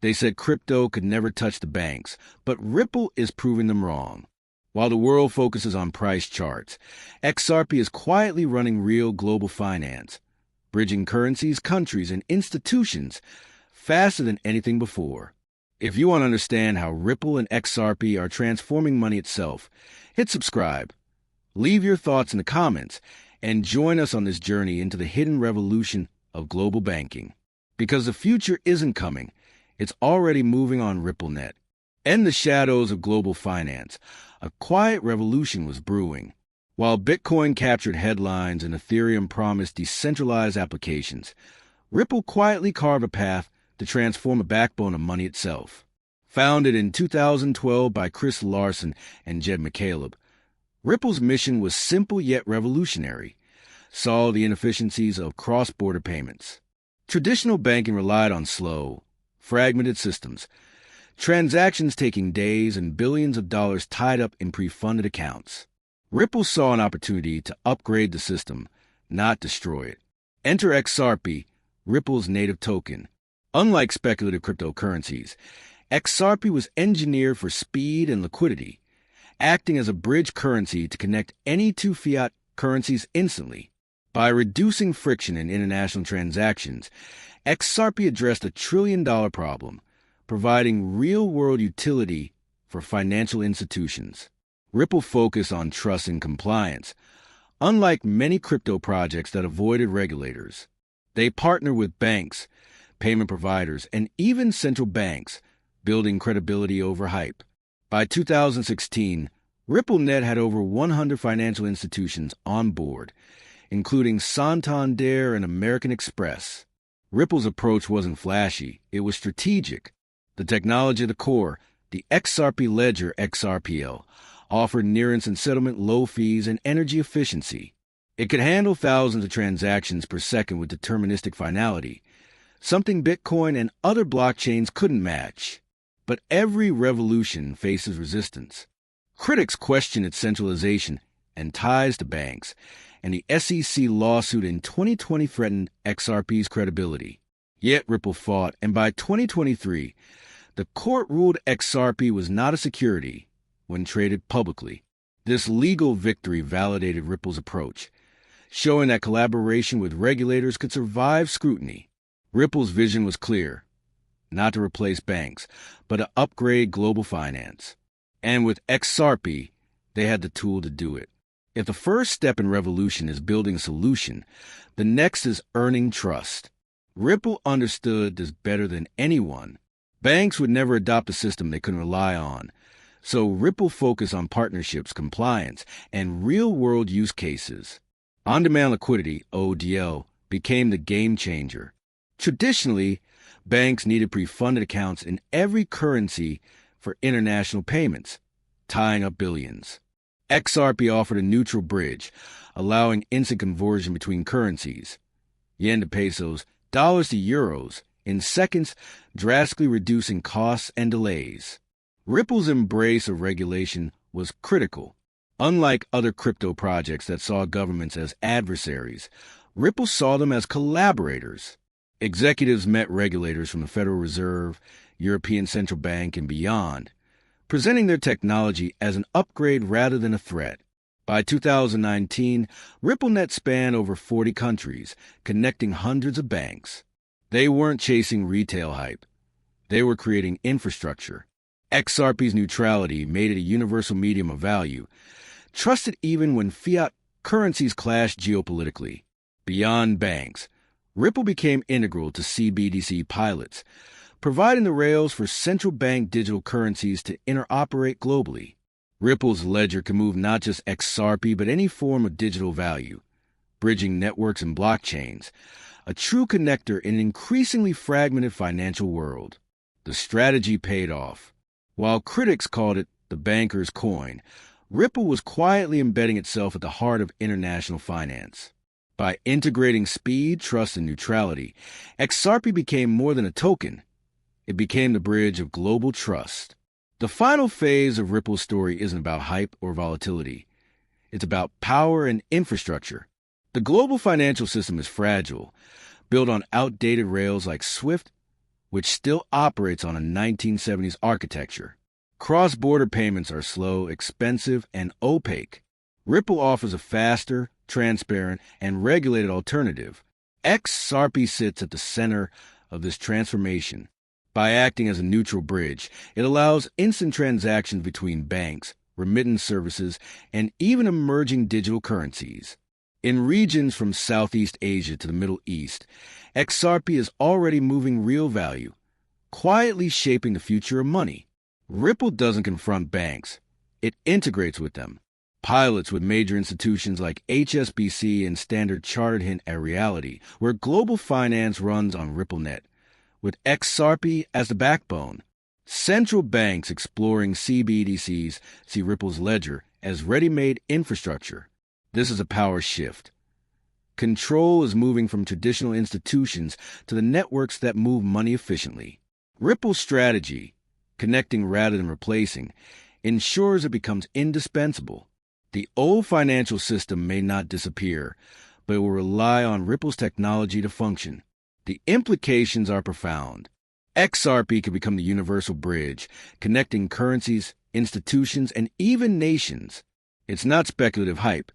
They said crypto could never touch the banks, but Ripple is proving them wrong. While the world focuses on price charts, XRP is quietly running real global finance, bridging currencies, countries, and institutions faster than anything before. If you want to understand how Ripple and XRP are transforming money itself, hit subscribe. Leave your thoughts in the comments and join us on this journey into the hidden revolution of global banking. Because the future isn't coming, it's already moving on RippleNet. In the shadows of global finance, a quiet revolution was brewing. While Bitcoin captured headlines and Ethereum promised decentralized applications, Ripple quietly carved a path to transform the backbone of money itself. Founded in 2012 by Chris Larsen and Jed McCaleb, Ripple's mission was simple yet revolutionary: solve the inefficiencies of cross-border payments. Traditional banking relied on slow, fragmented systems, transactions taking days and billions of dollars tied up in pre-funded accounts. Ripple saw an opportunity to upgrade the system, not destroy it. Enter XRP, Ripple's native token. Unlike speculative cryptocurrencies, XRP was engineered for speed and liquidity, acting as a bridge currency to connect any two fiat currencies instantly. By reducing friction in international transactions, XRP addressed a trillion-dollar problem, providing real-world utility for financial institutions. Ripple focused on trust and compliance. Unlike many crypto projects that avoided regulators, they partnered with banks, payment providers, and even central banks, building credibility over hype. By 2016, RippleNet had over 100 financial institutions on board, including Santander and American Express. Ripple's approach wasn't flashy, it was strategic. The technology at the core, the XRP ledger XRPL, offered near-instant settlement, low fees, and energy efficiency. It could handle thousands of transactions per second with deterministic finality, something Bitcoin and other blockchains couldn't match. But every revolution faces resistance. Critics question its centralization and ties to banks, and the SEC lawsuit in 2020 threatened XRP's credibility. Yet Ripple fought, and by 2023, the court ruled XRP was not a security when traded publicly. This legal victory validated Ripple's approach, showing that collaboration with regulators could survive scrutiny. Ripple's vision was clear: not to replace banks, but to upgrade global finance. And with XRP, they had the tool to do it. If the first step in revolution is building a solution, the next is earning trust. Ripple understood this better than anyone. Banks would never adopt a system they couldn't rely on, so Ripple focused on partnerships, compliance, and real-world use cases. On-Demand Liquidity, ODL, became the game changer. Traditionally, banks needed pre-funded accounts in every currency for international payments, tying up billions. XRP offered a neutral bridge, allowing instant conversion between currencies, yen to pesos, dollars to euros, in seconds, drastically reducing costs and delays. Ripple's embrace of regulation was critical. Unlike other crypto projects that saw governments as adversaries, Ripple saw them as collaborators. Executives met regulators from the Federal Reserve, European Central Bank, and beyond, presenting their technology as an upgrade rather than a threat. By 2019, RippleNet spanned over 40 countries, connecting hundreds of banks. They weren't chasing retail hype. They were creating infrastructure. XRP's neutrality made it a universal medium of value, trusted even when fiat currencies clashed geopolitically. Beyond banks, Ripple became integral to CBDC pilots, providing the rails for central bank digital currencies to interoperate globally. Ripple's ledger can move not just XRP but any form of digital value, bridging networks and blockchains, a true connector in an increasingly fragmented financial world. The strategy paid off. While critics called it the banker's coin, Ripple was quietly embedding itself at the heart of international finance. By integrating speed, trust, and neutrality, XRP became more than a token. It became the bridge of global trust. The final phase of Ripple's story isn't about hype or volatility. It's about power and infrastructure. The global financial system is fragile, built on outdated rails like SWIFT, which still operates on a 1970s architecture. Cross-border payments are slow, expensive, and opaque. Ripple offers a faster, transparent, and regulated alternative. XRP sits at the center of this transformation. By acting as a neutral bridge, it allows instant transactions between banks, remittance services, and even emerging digital currencies. In regions from Southeast Asia to the Middle East, XRP is already moving real value, quietly shaping the future of money. Ripple doesn't confront banks. It integrates with them. Pilots with major institutions like HSBC and Standard Chartered hint at reality, where global finance runs on RippleNet, with XRP as the backbone. Central banks exploring CBDCs see Ripple's ledger as ready-made infrastructure. This is a power shift. Control is moving from traditional institutions to the networks that move money efficiently. Ripple's strategy, connecting rather than replacing, ensures it becomes indispensable. The old financial system may not disappear, but it will rely on Ripple's technology to function. The implications are profound. XRP could become the universal bridge, connecting currencies, institutions, and even nations. It's not speculative hype.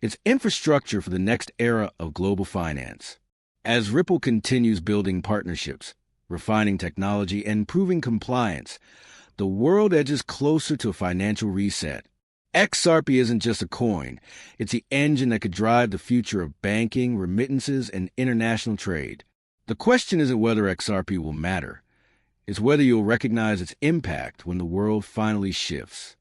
It's infrastructure for the next era of global finance. As Ripple continues building partnerships, refining technology, and improving compliance, the world edges closer to a financial reset. XRP isn't just a coin. It's the engine that could drive the future of banking, remittances, and international trade. The question isn't whether XRP will matter. It's whether you'll recognize its impact when the world finally shifts.